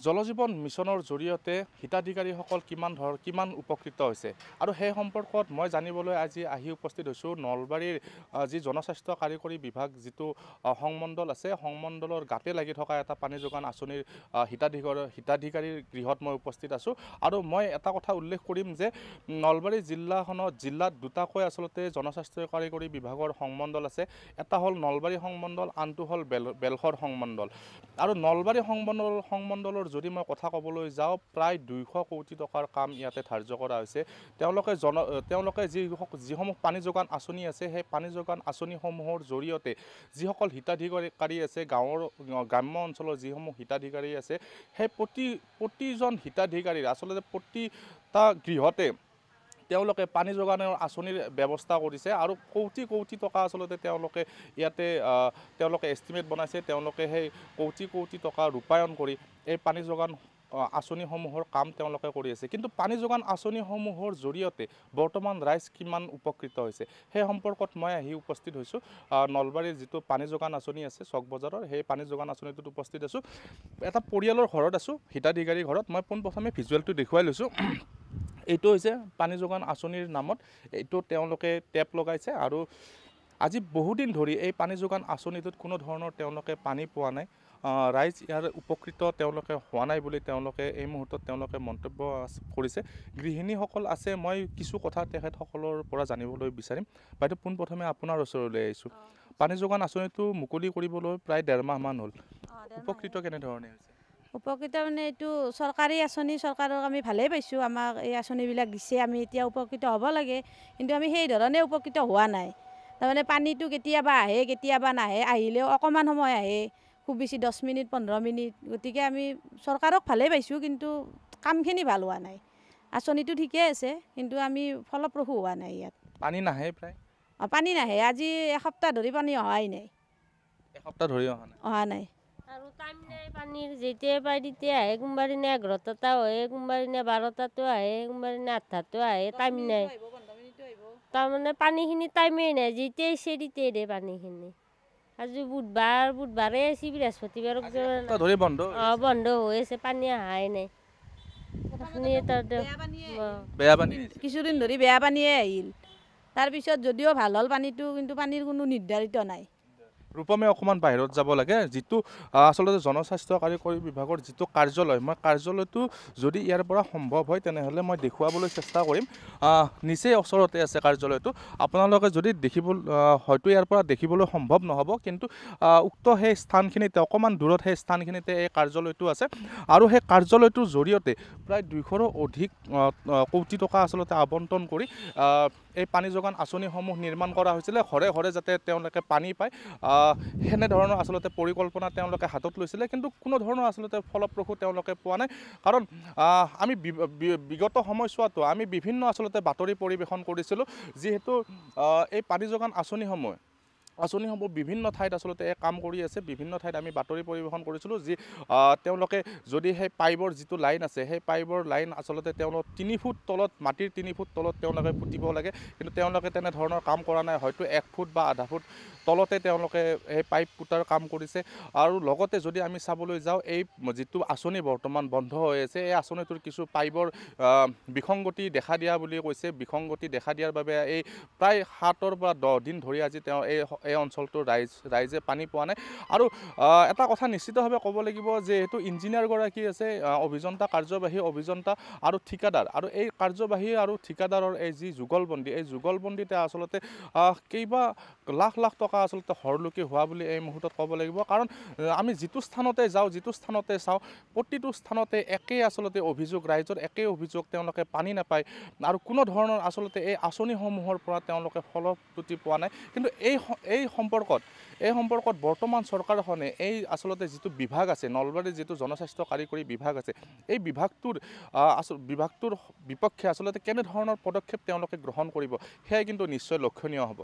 জল জীৱন মিছনৰ জৰিয়তে হিতাধিকাৰীসকল কিমান উপকৃত হৈছে আৰু সেই সম্পৰ্কত মই জানিবলৈ আজি আহি উপস্থিত হৈছোঁ নলবাৰীৰ যি জনস্বাস্থ্য কাৰিকৰী বিভাগ যিটো সংমণ্ডল আছে সংমণ্ডলৰ গাতে লাগি থকা এটা পানী যোগান আঁচনিৰ হিতাধিকাৰীৰ গৃহত মই উপস্থিত আছোঁ আৰু মই এটা কথা উল্লেখ কৰিম যে নলবাৰী জিলাত দুটাকৈ আচলতে জনস্বাস্থ্য কাৰিকৰী বিভাগৰ সংমণ্ডল আছে। এটা হ'ল নলবাৰী সংমণ্ডল, আনটো হ'ল বেলশৰ সংমণ্ডল আৰু নলবাৰী সংমণ্ডলৰ যদি মই কথা ক'বলৈ যাওঁ প্ৰায় 200 কোটি টকাৰ কাম ইয়াতে ধাৰ্য কৰা হৈছে। তেওঁলোকে যিসমূহ পানী যোগান আঁচনি আছে সেই পানী যোগান আঁচনিসমূহৰ জৰিয়তে যিসকল হিতাধিকাৰী আছে গ্ৰাম্য অঞ্চলৰ যিসমূহ হিতাধিকাৰী আছে সেই প্ৰতিজন হিতাধিকাৰীৰ আচলতে প্ৰতিটা গৃহতে তেওঁলোকে পানী যোগানৰ আঁচনিৰ ব্যৱস্থা কৰিছে আৰু কোটি টকা আচলতে তেওঁলোকে ইয়াতে এষ্টিমেট বনাইছে। তেওঁলোকে সেই কোটি টকা ৰূপায়ণ কৰি এই পানী যোগান আঁচনিসমূহৰ কাম তেওঁলোকে কৰি আছে। কিন্তু পানী যোগান আঁচনিসমূহৰ জৰিয়তে বৰ্তমান ৰাইজ কিমান উপকৃত হৈছে সেই সম্পৰ্কত মই আহি উপস্থিত হৈছোঁ নলবাৰীৰ যিটো পানী যোগান আঁচনি আছে চক বজাৰৰ সেই পানী যোগান আঁচনিটোত উপস্থিত আছোঁ। এটা পৰিয়ালৰ ঘৰত আছোঁ, হিতাধিকাৰীৰ ঘৰত। মই পোনপ্ৰথমে ভিজুৱেলটো দেখুৱাই লৈছোঁ। এইটো হৈছে পানী যোগান আঁচনিৰ নামত এইটো তেওঁলোকে টেপ লগাইছে আৰু আজি বহুদিন ধৰি এই পানী যোগান আঁচনিটোত কোনো ধৰণৰ তেওঁলোকে পানী পোৱা নাই। ৰাইজ ইয়াৰ উপকৃত তেওঁলোকে হোৱা নাই বুলি তেওঁলোকে এই মুহূৰ্তত তেওঁলোকে মন্তব্য কৰিছে। গৃহিণীসকল আছে, মই কিছু কথা তেখেতসকলৰ পৰা জানিবলৈ বিচাৰিম। বাইদেউ পোনপ্ৰথমে আপোনাৰ ওচৰলৈ আহিছোঁ। পানী যোগান আঁচনিটো মুকলি কৰিবলৈ প্ৰায় 1.5 মাহমান হ'ল। উপকৃত কেনেধৰণে হৈছে? উপকৃত মানে এইটো চৰকাৰী আঁচনি, চৰকাৰক আমি ভালেই পাইছোঁ। আমাক এই আঁচনিবিলাক দিছে, আমি এতিয়া উপকৃত হ'ব লাগে, কিন্তু আমি সেই ধৰণে উপকৃত হোৱা নাই। তাৰমানে পানীটো কেতিয়াবা আহে কেতিয়াবা নাহে, আহিলেও অকণমান সময় আহে, খুব বেছি 10 মিনিট 15 মিনিট। গতিকে আমি চৰকাৰক ভালেই পাইছোঁ, কিন্তু কামখিনি ভাল হোৱা নাই। আঁচনিটো ঠিকেই আছে, কিন্তু আমি ফলপ্ৰসূ হোৱা নাই ইয়াত। পানী নাহে প্ৰায়? পানী নাহে, আজি এসপ্তাহ ধৰি পানী অহাই নাই। এসপ্তাহ ধৰি অহা নাই আৰু টাইম নাই পানীৰ, যেতিয়াই পাই তেতিয়াই আহে। কোনোবা দিনা 11টাতো আহে, কোনোবা দিনা 12টাতো আহে, কোনোবা দিনা 8টাতো আহে, টাইম নাই। তাৰমানে পানীখিনি টাইমেই নাই, যেতিয়াই ইচ্ছে তেতিয়াই দিয়ে পানীখিনি। আজি বুধবাৰে আছে, বৃহস্পতিবাৰক বন্ধ হৈ আছে, পানী অহাই নাই। কিছুদিন ধৰি বেয়া পানীয়ে আহিল, তাৰপিছত যদিও ভাল হ'ল পানীটো, কিন্তু পানীৰ কোনো নিৰ্ধাৰিত নাই। ৰূপমে অকণমান বাহিৰত যাব লাগে। যিটো আচলতে জনস্বাস্থ্য কাৰিকৰী বিভাগৰ যিটো কাৰ্যালয়, মই কাৰ্যালয়টো যদি ইয়াৰ পৰা সম্ভৱ হয় তেনেহ'লে মই দেখুৱাবলৈ চেষ্টা কৰিম। নিচেই ওচৰতে আছে কাৰ্যালয়টো। আপোনালোকে যদি হয়তো ইয়াৰ পৰা দেখিবলৈ সম্ভৱ নহ'ব, কিন্তু উক্ত সেই স্থানখিনিতে অকণমান দূৰত সেই স্থানখিনিতে এই কাৰ্যালয়টো আছে আৰু সেই কাৰ্যালয়টোৰ জৰিয়তে প্ৰায় 200ৰো অধিক কোটি টকা আচলতে আবণ্টন কৰি এই পানী যোগান আঁচনিসমূহ নিৰ্মাণ কৰা হৈছিলে। ঘৰে ঘৰে যাতে তেওঁলোকে পানী পায় সেনেধৰণৰ আচলতে পৰিকল্পনা তেওঁলোকে হাতত লৈছিলে, কিন্তু কোনো ধৰণৰ আচলতে ফলপ্ৰসূ তেওঁলোকে পোৱা নাই। কাৰণ আমি বিগত সময়ছোৱাতো আমি বিভিন্ন আচলতে বাতৰি পৰিৱেশন কৰিছিলোঁ, যিহেতু এই পানী যোগান আঁচনিসমূহ বিভিন্ন ঠাইত আচলতে কাম কৰি আছে। বিভিন্ন ঠাইত আমি বাতৰি পৰিৱেশন কৰিছিলোঁ, যি তেওঁলোকে যদি সেই পাইপৰ যিটো লাইন আছে সেই পাইপৰ লাইন আচলতে তেওঁলোক 3 ফুট তলত, মাটিৰ 3 ফুট তলত তেওঁলোকে পুতিব লাগে, কিন্তু তেওঁলোকে তেনেধৰণৰ কাম কৰা নাই। হয়তো 1 ফুট বা আধা ফুট তলতে তেওঁলোকে সেই পাইপ পুতাৰ কাম কৰিছে। আৰু লগতে যদি আমি চাবলৈ যাওঁ, এই যিটো আঁচনি বৰ্তমান বন্ধ হৈ আছে, এই আঁচনিটোৰ কিছু পাইপৰ বিসংগতি দেখা দিয়া বুলি কৈছে। বিসংগতি দেখা দিয়াৰ বাবে এই প্ৰায় 7ৰ পৰা 10 দিন ধৰি আজি তেওঁ এই অঞ্চলটোৰ ৰাইজে পানী পোৱা নাই। আৰু এটা কথা নিশ্চিতভাৱে ক'ব লাগিব যে এইটো ইঞ্জিনিয়াৰগৰাকী আছে, অভিযন্তা, কাৰ্যবাহী অভিযন্তা আৰু ঠিকাদাৰ, আৰু এই কাৰ্যবাহী আৰু ঠিকাদাৰৰ এই যি যুগলবন্দী, এই যুগলবন্দীতে আচলতে কেইবা লাখ টকা আচলতে হৰলুকি হোৱা বুলি এই মুহূৰ্তত ক'ব লাগিব। কাৰণ আমি যিটো স্থানতে যাওঁ, যিটো স্থানতে চাওঁ, প্ৰতিটো স্থানতে একেই আচলতে অভিযোগ, ৰাইজৰ একেই অভিযোগ, তেওঁলোকে পানী নাপায় আৰু কোনো ধৰণৰ আচলতে এই আঁচনিসমূহৰ পৰা তেওঁলোকে ফলশ্ৰুতি পোৱা নাই। কিন্তু এই সম্পৰ্কত বৰ্তমান চৰকাৰখনে এই আচলতে যিটো বিভাগ আছে, নলবাৰীৰ যিটো জনস্বাস্থ্য কাৰিকৰী বিভাগ আছে, এই বিভাগটোৰ বিপক্ষে আচলতে কেনেধৰণৰ পদক্ষেপ তেওঁলোকে গ্ৰহণ কৰিব, সেয়াই কিন্তু নিশ্চয় লক্ষণীয় হ'ব।